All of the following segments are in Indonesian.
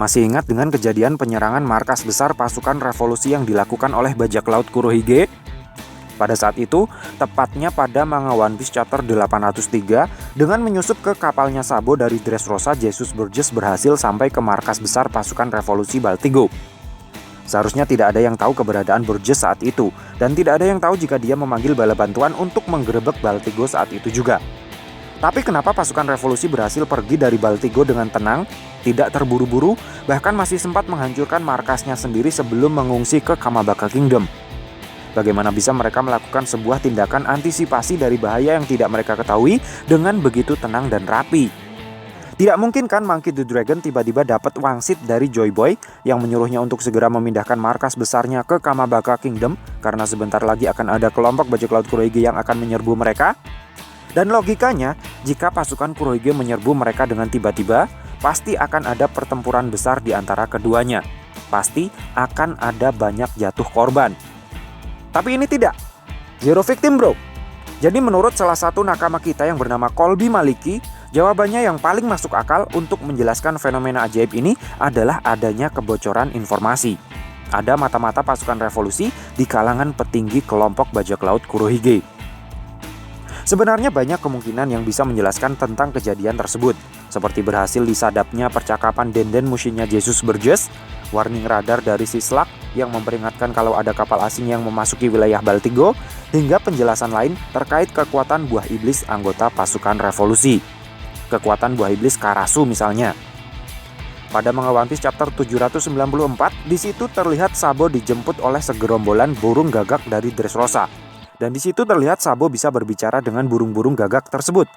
Masih ingat dengan kejadian penyerangan markas besar pasukan revolusi yang dilakukan oleh bajak laut Kurohige? Pada saat itu, tepatnya pada manga One Piece chapter 803, dengan menyusup ke kapalnya Sabo dari Dressrosa, Jesus Burgess berhasil sampai ke markas besar pasukan revolusi Baltigo. Seharusnya tidak ada yang tahu keberadaan Burgess saat itu, dan tidak ada yang tahu jika dia memanggil bala bantuan untuk menggerebek Baltigo saat itu juga. Tapi kenapa pasukan revolusi berhasil pergi dari Baltigo dengan tenang, tidak terburu-buru, bahkan masih sempat menghancurkan markasnya sendiri sebelum mengungsi ke Kamabaka Kingdom? Bagaimana bisa mereka melakukan sebuah tindakan antisipasi dari bahaya yang tidak mereka ketahui dengan begitu tenang dan rapi? Tidak mungkin kan Monkey D. Dragon tiba-tiba dapat wangsit dari Joy Boy yang menyuruhnya untuk segera memindahkan markas besarnya ke Kamabaka Kingdom karena sebentar lagi akan ada kelompok bajak laut Kurohige yang akan menyerbu mereka? Dan logikanya, jika pasukan Kurohige menyerbu mereka dengan tiba-tiba, pasti akan ada pertempuran besar di antara keduanya. Pasti akan ada banyak jatuh korban. Tapi ini tidak. Zero victim, bro. Jadi menurut salah satu nakama kita yang bernama Colby Maliki, jawabannya yang paling masuk akal untuk menjelaskan fenomena ajaib ini adalah adanya kebocoran informasi. Ada mata-mata pasukan revolusi di kalangan petinggi kelompok bajak laut Kurohige. Sebenarnya banyak kemungkinan yang bisa menjelaskan tentang kejadian tersebut, seperti berhasil disadapnya percakapan Denden Mushinya Jesus Burgess, warning radar dari Sislak yang memperingatkan kalau ada kapal asing yang memasuki wilayah Baltigo, hingga penjelasan lain terkait kekuatan buah iblis anggota pasukan revolusi. Kekuatan buah iblis Karasu misalnya. Pada manga One Piece chapter 794, di situ terlihat Sabo dijemput oleh segerombolan burung gagak dari Dressrosa. Dan di situ terlihat Sabo bisa berbicara dengan burung-burung gagak tersebut.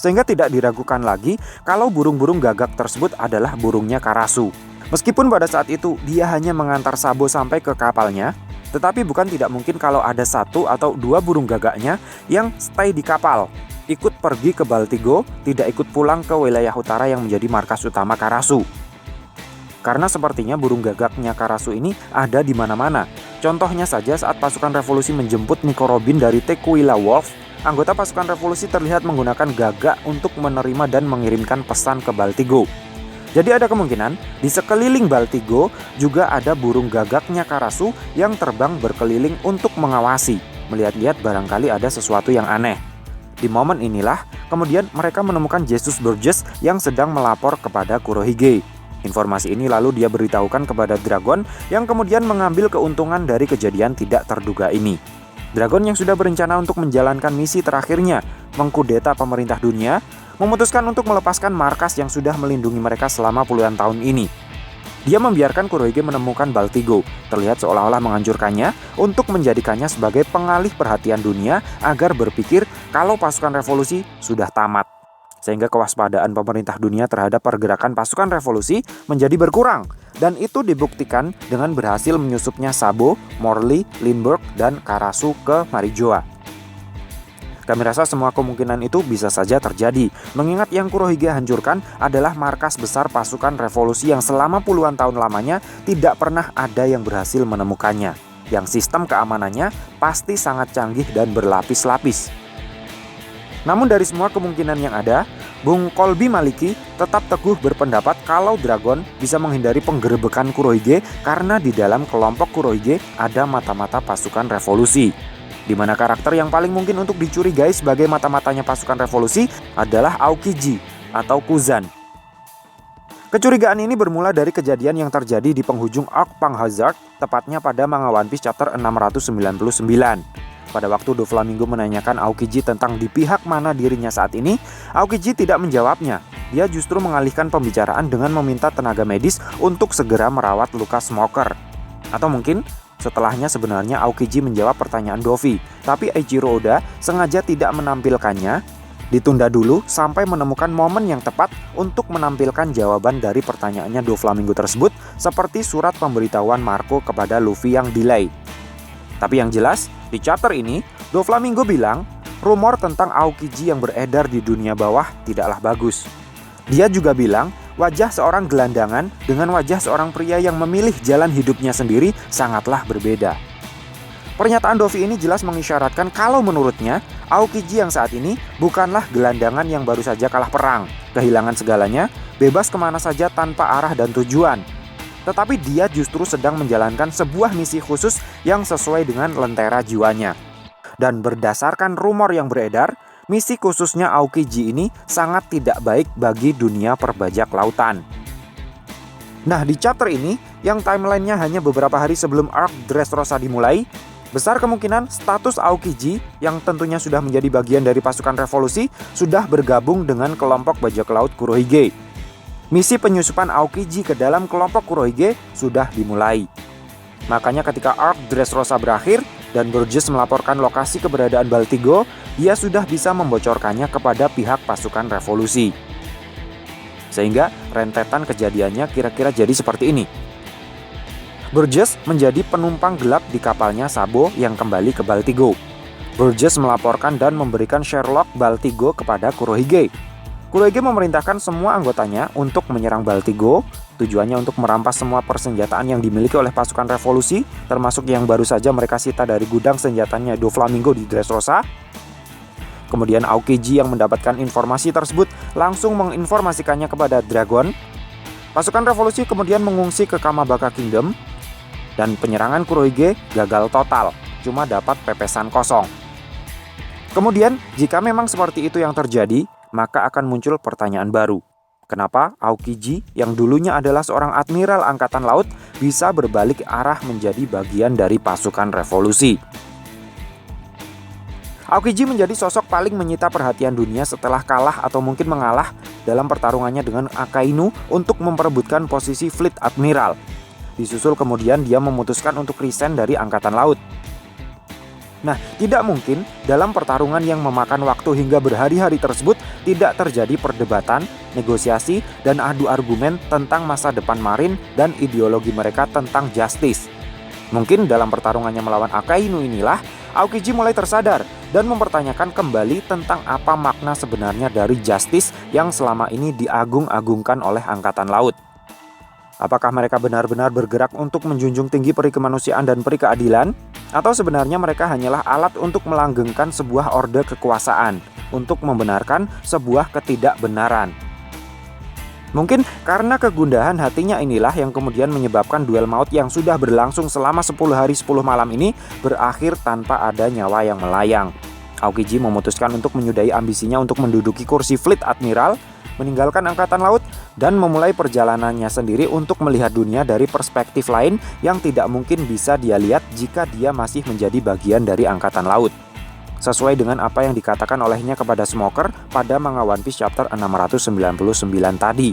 Sehingga tidak diragukan lagi kalau burung-burung gagak tersebut adalah burungnya Karasu. Meskipun pada saat itu dia hanya mengantar Sabo sampai ke kapalnya, tetapi bukan tidak mungkin kalau ada satu atau dua burung gagaknya yang stay di kapal, ikut pergi ke Baltigo, tidak ikut pulang ke wilayah utara yang menjadi markas utama Karasu. Karena sepertinya burung gagaknya Karasu ini ada di mana-mana. Contohnya saja saat pasukan revolusi menjemput Nico Robin dari Tequila Wolf, anggota pasukan revolusi terlihat menggunakan gagak untuk menerima dan mengirimkan pesan ke Baltigo. Jadi ada kemungkinan di sekeliling Baltigo juga ada burung gagaknya Karasu yang terbang berkeliling untuk mengawasi, melihat-lihat barangkali ada sesuatu yang aneh. Di momen inilah kemudian mereka menemukan Jesus Burgess yang sedang melapor kepada Kurohige. Informasi ini lalu dia beritahukan kepada Dragon yang kemudian mengambil keuntungan dari kejadian tidak terduga ini. Dragon yang sudah berencana untuk menjalankan misi terakhirnya, mengkudeta pemerintah dunia, memutuskan untuk melepaskan markas yang sudah melindungi mereka selama puluhan tahun ini. Dia membiarkan Kurohige menemukan Baltigo, terlihat seolah-olah menghancurkannya untuk menjadikannya sebagai pengalih perhatian dunia agar berpikir kalau pasukan revolusi sudah tamat. Sehingga kewaspadaan pemerintah dunia terhadap pergerakan pasukan revolusi menjadi berkurang. Dan itu dibuktikan dengan berhasil menyusupnya Sabo, Morley, Lindbergh, dan Karasu ke Marijoa. Kami rasa semua kemungkinan itu bisa saja terjadi, mengingat yang Kurohige hancurkan adalah markas besar pasukan revolusi yang selama puluhan tahun lamanya tidak pernah ada yang berhasil menemukannya, yang sistem keamanannya pasti sangat canggih dan berlapis-lapis. Namun dari semua kemungkinan yang ada, Bung Colby Maliki tetap teguh berpendapat kalau Dragon bisa menghindari penggerebekan Kurohige karena di dalam kelompok Kurohige ada mata-mata pasukan revolusi. Di mana karakter yang paling mungkin untuk dicurigai sebagai mata-matanya pasukan revolusi adalah Aokiji atau Kuzan. Kecurigaan ini bermula dari kejadian yang terjadi di penghujung Arc Pang Hazard, tepatnya pada manga One Piece chapter 699. Pada waktu Doflamingo menanyakan Aokiji tentang di pihak mana dirinya saat ini, Aokiji tidak menjawabnya. Dia justru mengalihkan pembicaraan dengan meminta tenaga medis untuk segera merawat luka Smoker. Atau mungkin setelahnya sebenarnya Aokiji menjawab pertanyaan Dovi, tapi Eiichiro Oda sengaja tidak menampilkannya, ditunda dulu sampai menemukan momen yang tepat untuk menampilkan jawaban dari pertanyaannya Doflamingo tersebut, seperti surat pemberitahuan Marco kepada Luffy yang delay. Tapi yang jelas, di chapter ini, Doflamingo bilang, rumor tentang Aokiji yang beredar di dunia bawah tidaklah bagus. Dia juga bilang, wajah seorang gelandangan dengan wajah seorang pria yang memilih jalan hidupnya sendiri sangatlah berbeda. Pernyataan Dovi ini jelas mengisyaratkan kalau menurutnya, Aokiji yang saat ini bukanlah gelandangan yang baru saja kalah perang, kehilangan segalanya, bebas kemana saja tanpa arah dan tujuan. Tetapi dia justru sedang menjalankan sebuah misi khusus yang sesuai dengan lentera jiwanya. Dan berdasarkan rumor yang beredar, misi khususnya Aokiji ini sangat tidak baik bagi dunia perbajak lautan. Nah, di chapter ini, yang timelinenya hanya beberapa hari sebelum arc Dressrosa dimulai, besar kemungkinan status Aokiji yang tentunya sudah menjadi bagian dari pasukan revolusi sudah bergabung dengan kelompok bajak laut Kurohige. Misi penyusupan Aokiji ke dalam kelompok Kurohige sudah dimulai. Makanya ketika arc Dressrosa berakhir dan Burgess melaporkan lokasi keberadaan Baltigo, dia sudah bisa membocorkannya kepada pihak pasukan revolusi. Sehingga rentetan kejadiannya kira-kira jadi seperti ini. Burgess menjadi penumpang gelap di kapalnya Sabo yang kembali ke Baltigo. Burgess melaporkan dan memberikan Sherlock Baltigo kepada Kurohige. Kurohige memerintahkan semua anggotanya untuk menyerang Baltigo, tujuannya untuk merampas semua persenjataan yang dimiliki oleh pasukan revolusi, termasuk yang baru saja mereka sita dari gudang senjatanya Doflamingo di Dressrosa. Kemudian Aokiji yang mendapatkan informasi tersebut langsung menginformasikannya kepada Dragon. Pasukan revolusi kemudian mengungsi ke Kamabaka Kingdom, dan penyerangan Kurohige gagal total, cuma dapat pepesan kosong. Kemudian, jika memang seperti itu yang terjadi, maka akan muncul pertanyaan baru. Kenapa Aokiji yang dulunya adalah seorang admiral angkatan laut bisa berbalik arah menjadi bagian dari pasukan revolusi? Aokiji menjadi sosok paling menyita perhatian dunia setelah kalah atau mungkin mengalah dalam pertarungannya dengan Akainu untuk memperebutkan posisi Fleet Admiral. Disusul kemudian dia memutuskan untuk resign dari angkatan laut. Nah, tidak mungkin dalam pertarungan yang memakan waktu hingga berhari-hari tersebut tidak terjadi perdebatan, negosiasi, dan adu argumen tentang masa depan Marine dan ideologi mereka tentang justice. Mungkin dalam pertarungannya melawan Akainu inilah, Aokiji mulai tersadar dan mempertanyakan kembali tentang apa makna sebenarnya dari justice yang selama ini diagung-agungkan oleh angkatan laut. Apakah mereka benar-benar bergerak untuk menjunjung tinggi peri kemanusiaan dan peri keadilan? Atau sebenarnya mereka hanyalah alat untuk melanggengkan sebuah orde kekuasaan, untuk membenarkan sebuah ketidakbenaran? Mungkin karena kegundahan hatinya inilah yang kemudian menyebabkan duel maut yang sudah berlangsung selama 10 hari 10 malam ini berakhir tanpa ada nyawa yang melayang. Aokiji memutuskan untuk menyudahi ambisinya untuk menduduki kursi Fleet Admiral, meninggalkan angkatan laut, dan memulai perjalanannya sendiri untuk melihat dunia dari perspektif lain yang tidak mungkin bisa dia lihat jika dia masih menjadi bagian dari angkatan laut. Sesuai dengan apa yang dikatakan olehnya kepada Smoker pada manga One Piece chapter 699 tadi.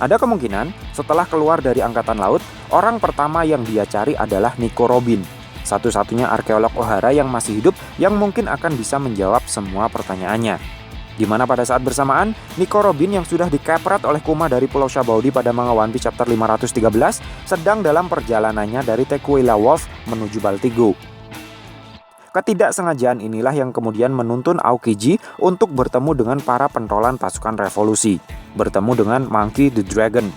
Ada kemungkinan setelah keluar dari angkatan laut, orang pertama yang dia cari adalah Nico Robin, satu-satunya arkeolog Ohara yang masih hidup yang mungkin akan bisa menjawab semua pertanyaannya. Di mana pada saat bersamaan, Nico Robin yang sudah dikepret oleh Kuma dari Pulau Shabaudi pada manga One Piece chapter 513 sedang dalam perjalanannya dari Tequila Wolf menuju Baltigo. Ketidaksengajaan inilah yang kemudian menuntun Aokiji untuk bertemu dengan para pentolan pasukan revolusi, bertemu dengan Monkey the Dragon.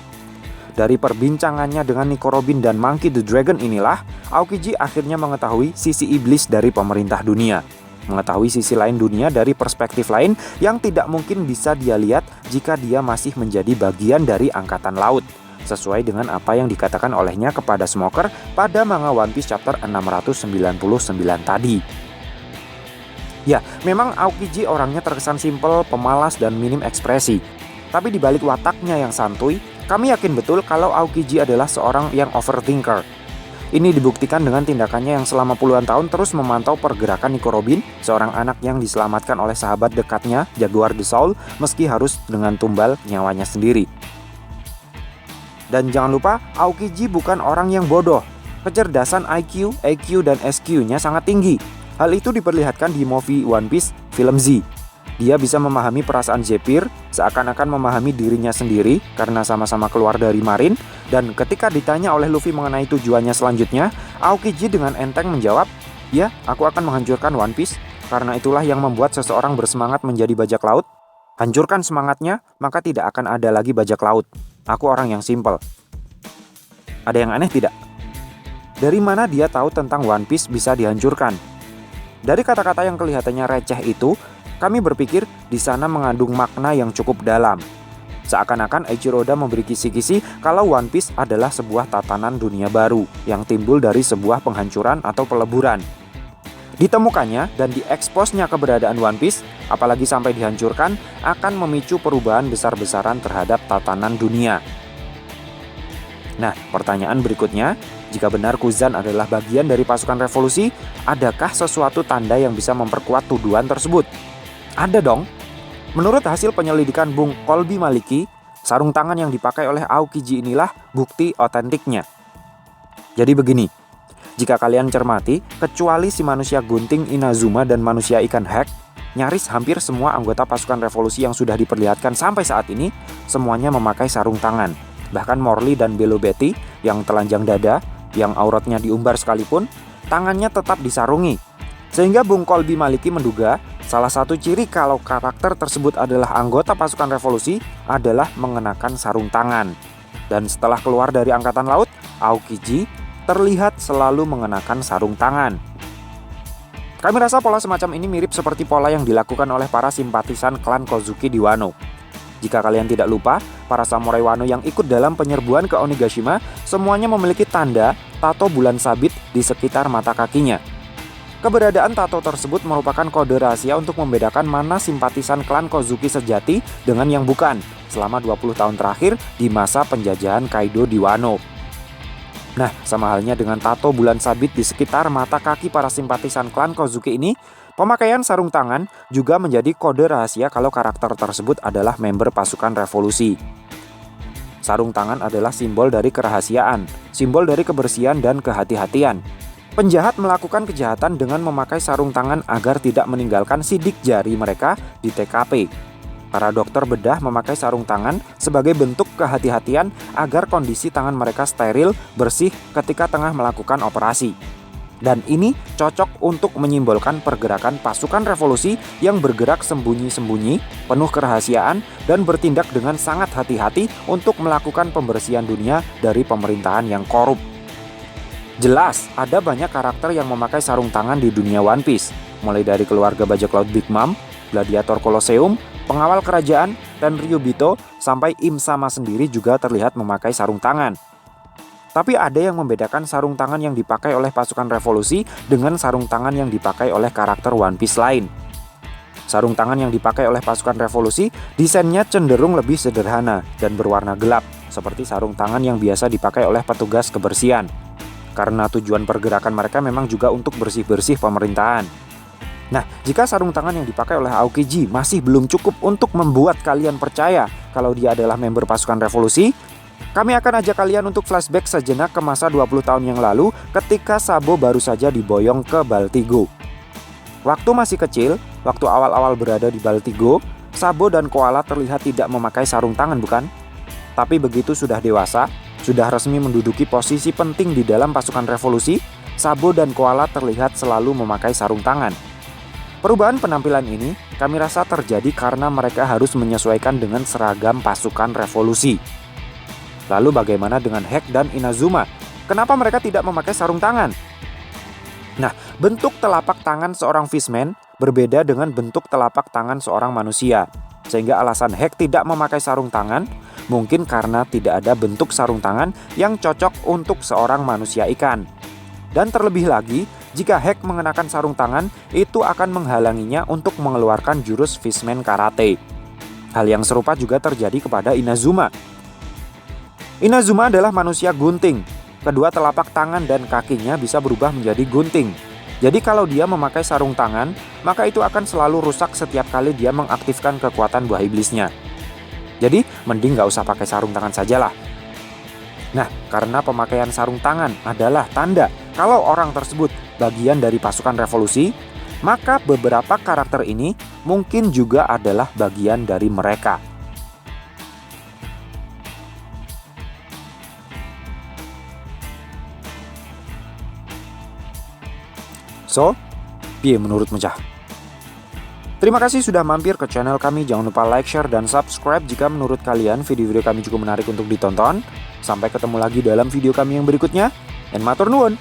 Dari perbincangannya dengan Nico Robin dan Monkey the Dragon inilah, Aokiji akhirnya mengetahui sisi iblis dari pemerintah dunia. Mengetahui sisi lain dunia dari perspektif lain yang tidak mungkin bisa dia lihat jika dia masih menjadi bagian dari angkatan laut, sesuai dengan apa yang dikatakan olehnya kepada Smoker pada manga One Piece chapter 699 tadi. Ya, memang Aokiji orangnya terkesan simpel, pemalas, dan minim ekspresi. Tapi di balik wataknya yang santuy, kami yakin betul kalau Aokiji adalah seorang yang overthinker. Ini dibuktikan dengan tindakannya yang selama puluhan tahun terus memantau pergerakan Nico Robin, seorang anak yang diselamatkan oleh sahabat dekatnya, Jaguar the Soul, meski harus dengan tumbal nyawanya sendiri. Dan jangan lupa, Aokiji bukan orang yang bodoh. Kecerdasan IQ, EQ, dan SQ-nya sangat tinggi. Hal itu diperlihatkan di movie One Piece film Z. Dia bisa memahami perasaan Zephyr, seakan-akan memahami dirinya sendiri karena sama-sama keluar dari Marine. Dan ketika ditanya oleh Luffy mengenai tujuannya selanjutnya, Aokiji dengan enteng menjawab, "Ya, aku akan menghancurkan One Piece. Karena itulah yang membuat seseorang bersemangat menjadi bajak laut. Hancurkan semangatnya, maka tidak akan ada lagi bajak laut. Aku orang yang simpel." Ada yang aneh tidak? Dari mana dia tahu tentang One Piece bisa dihancurkan? Dari kata-kata yang kelihatannya receh itu, kami berpikir di sana mengandung makna yang cukup dalam. Seakan-akan Eiichiro Oda memberi kisi-kisi kalau One Piece adalah sebuah tatanan dunia baru yang timbul dari sebuah penghancuran atau peleburan. Ditemukannya dan dieksposnya keberadaan One Piece, apalagi sampai dihancurkan, akan memicu perubahan besar-besaran terhadap tatanan dunia. Nah, pertanyaan berikutnya, jika benar Kuzan adalah bagian dari pasukan revolusi, adakah sesuatu tanda yang bisa memperkuat tuduhan tersebut? Ada dong. Menurut hasil penyelidikan Bung Colby Maliki, sarung tangan yang dipakai oleh Aokiji inilah bukti otentiknya. Jadi begini, jika kalian cermati, kecuali si manusia gunting Inazuma dan manusia ikan Hek, nyaris hampir semua anggota pasukan revolusi yang sudah diperlihatkan sampai saat ini, semuanya memakai sarung tangan. Bahkan Morley dan Belo Betty yang telanjang dada, yang auratnya diumbar sekalipun, tangannya tetap disarungi. Sehingga Bung Colby Maliki menduga, salah satu ciri kalau karakter tersebut adalah anggota pasukan revolusi adalah mengenakan sarung tangan. Dan setelah keluar dari angkatan laut, Aokiji terlihat selalu mengenakan sarung tangan. Kami rasa pola semacam ini mirip seperti pola yang dilakukan oleh para simpatisan klan Kozuki di Wano. Jika kalian tidak lupa, para samurai Wano yang ikut dalam penyerbuan ke Onigashima semuanya memiliki tanda tato bulan sabit di sekitar mata kakinya. Keberadaan tato tersebut merupakan kode rahasia untuk membedakan mana simpatisan klan Kozuki sejati dengan yang bukan selama 20 tahun terakhir di masa penjajahan Kaido di Wano. Nah, sama halnya dengan tato bulan sabit di sekitar mata kaki para simpatisan klan Kozuki ini, pemakaian sarung tangan juga menjadi kode rahasia kalau karakter tersebut adalah member pasukan revolusi. Sarung tangan adalah simbol dari kerahasiaan, simbol dari kebersihan dan kehati-hatian. Penjahat melakukan kejahatan dengan memakai sarung tangan agar tidak meninggalkan sidik jari mereka di TKP. Para dokter bedah memakai sarung tangan sebagai bentuk kehati-hatian agar kondisi tangan mereka steril, bersih ketika tengah melakukan operasi. Dan ini cocok untuk menyimbolkan pergerakan pasukan revolusi yang bergerak sembunyi-sembunyi, penuh kerahasiaan, dan bertindak dengan sangat hati-hati untuk melakukan pembersihan dunia dari pemerintahan yang korup. Jelas, ada banyak karakter yang memakai sarung tangan di dunia One Piece, mulai dari keluarga bajak laut Big Mom, gladiator Colosseum, pengawal kerajaan, dan Ryubito, sampai Im Sama sendiri juga terlihat memakai sarung tangan. Tapi ada yang membedakan sarung tangan yang dipakai oleh pasukan revolusi dengan sarung tangan yang dipakai oleh karakter One Piece lain. Sarung tangan yang dipakai oleh pasukan revolusi desainnya cenderung lebih sederhana dan berwarna gelap, seperti sarung tangan yang biasa dipakai oleh petugas kebersihan. Karena tujuan pergerakan mereka memang juga untuk bersih-bersih pemerintahan. Nah, jika sarung tangan yang dipakai oleh Aokiji masih belum cukup untuk membuat kalian percaya kalau dia adalah member pasukan revolusi, kami akan ajak kalian untuk flashback sejenak ke masa 20 tahun yang lalu ketika Sabo baru saja diboyong ke Baltigo. Waktu masih kecil, waktu awal-awal berada di Baltigo, Sabo dan Koala terlihat tidak memakai sarung tangan, bukan? Tapi begitu sudah dewasa, sudah resmi menduduki posisi penting di dalam pasukan revolusi, Sabo dan Koala terlihat selalu memakai sarung tangan. Perubahan penampilan ini kami rasa terjadi karena mereka harus menyesuaikan dengan seragam pasukan revolusi. Lalu bagaimana dengan Hek dan Inazuma? Kenapa mereka tidak memakai sarung tangan? Nah, bentuk telapak tangan seorang fishman berbeda dengan bentuk telapak tangan seorang manusia. Sehingga alasan Hek tidak memakai sarung tangan mungkin karena tidak ada bentuk sarung tangan yang cocok untuk seorang manusia ikan. Dan terlebih lagi, jika Hek mengenakan sarung tangan, itu akan menghalanginya untuk mengeluarkan jurus Fishman Karate. Hal yang serupa juga terjadi kepada Inazuma. Inazuma adalah manusia gunting. Kedua telapak tangan dan kakinya bisa berubah menjadi gunting. Jadi kalau dia memakai sarung tangan, maka itu akan selalu rusak setiap kali dia mengaktifkan kekuatan buah iblisnya. Jadi, mending gak usah pakai sarung tangan sajalah. Nah, karena pemakaian sarung tangan adalah tanda kalau orang tersebut bagian dari pasukan revolusi, maka beberapa karakter ini mungkin juga adalah bagian dari mereka. So, piye menurut Mecah? Terima kasih sudah mampir ke channel kami. Jangan lupa like, share, dan subscribe jika menurut kalian video-video kami cukup menarik untuk ditonton. Sampai ketemu lagi dalam video kami yang berikutnya. And matur nuwun.